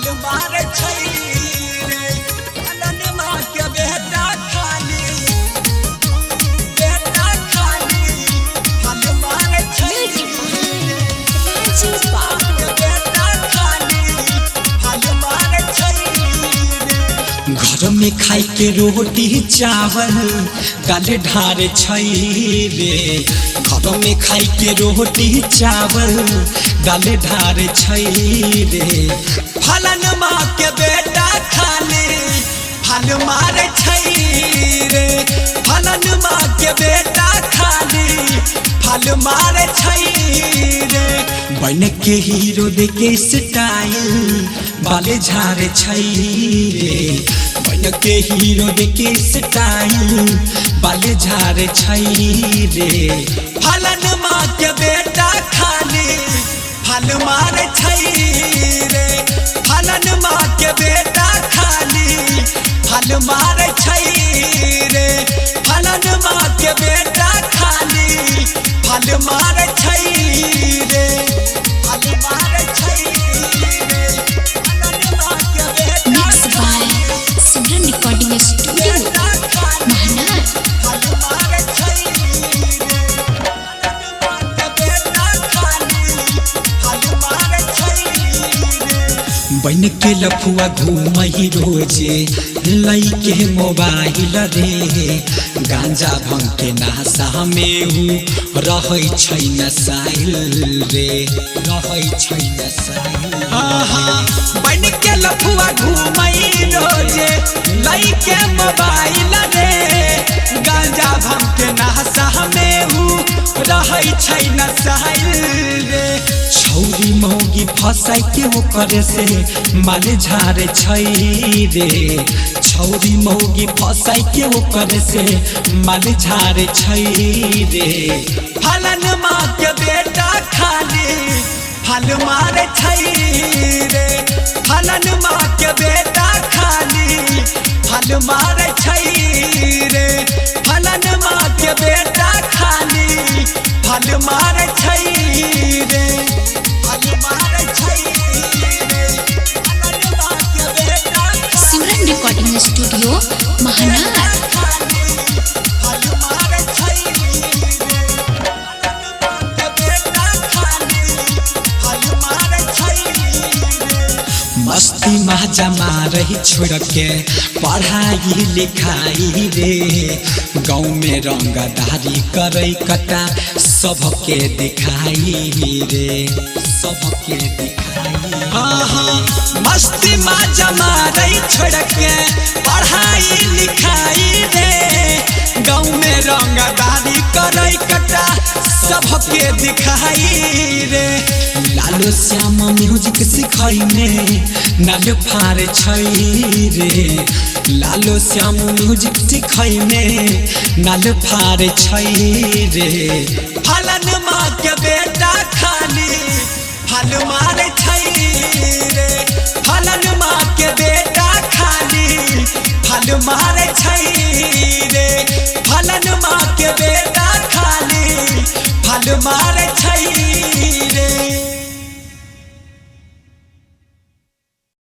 फल मारे छै रे फलन माँ के बेटा खाली बेटा खाली फल मारे छै बेटा खाली फल मारे छै घर में खाई के रोटी चावल गाले ढारे छै रे घर में खाई के रोटी चावल गाले ढारे छै रे फलन माँ के बेटा खाली फल मारे छै रे फलन माँ के बेटा खाली फल मारे छै रे बन के हीरो देके स्टाइल बाले झारे छै रे बन के हीरो देके स्टाइल बाले झारे छै रे फलन माँ के बेटा खाली फल मारे छै रे फलन माँ के बेटा खाली फल मारे छै रे फलन माँ के बेटा खाली फल मारे छै रे फल मारे छै रे फलन माँ के बेटा Mixed by Simran Recording Studio, Mahanar. फल मारे छै रे फलन माँ के बेटा खाली फल मारे छै रे बन के लफुआ घूमई रोजे लई के मोबाइल रे गांजा भंग के नशा में रहै छै नसाइल रे रहै छै नसाइल बन के लफुआ घूमई रोजे लई के मोबाइल रे गांजा भंग के नशा में रहै छै नसाइल रे छौरी मौगी फसाई के ओकर से माल झारे छै रे छौरी मौगी फसाई के ओकर से माल झारे छै रे फलन माँ के बेटा खाली फल मारे छै रे फलन माँ के बेटा खाली फल मारे छै रे फलन माँ के बेटा खाली फल मारे छै रे फल मारे छै रे फलन माँ के बेटा Simran Recording Studio, Mahanar. फल मारे छै रे फलन माँ के बेटा खाली फल मारे छै रे मस्ती महजा मारही छोड़ के पढ़ाई लिखाई रे गाँव में रंगदारी करे कटा सबके दिखाई रे सबके दिखाई मस्ती महजा मारही छोड़ के पढ़ाई लिखाई रे गाँव में रंगदारी करे कटा सबके दिखाई रे लालो श्याम म्यूजिक सिखाइने नाल फारे छै रे लालो श्याम म्यूजिक सिखाइने नाल फारे छै रे फलन माँ के बेटा खाली फल मारे छै रे फलन माँ के बेटा खाली फल मारे छै रे फलन माँ के बेटा खाली फल मारे छै रे।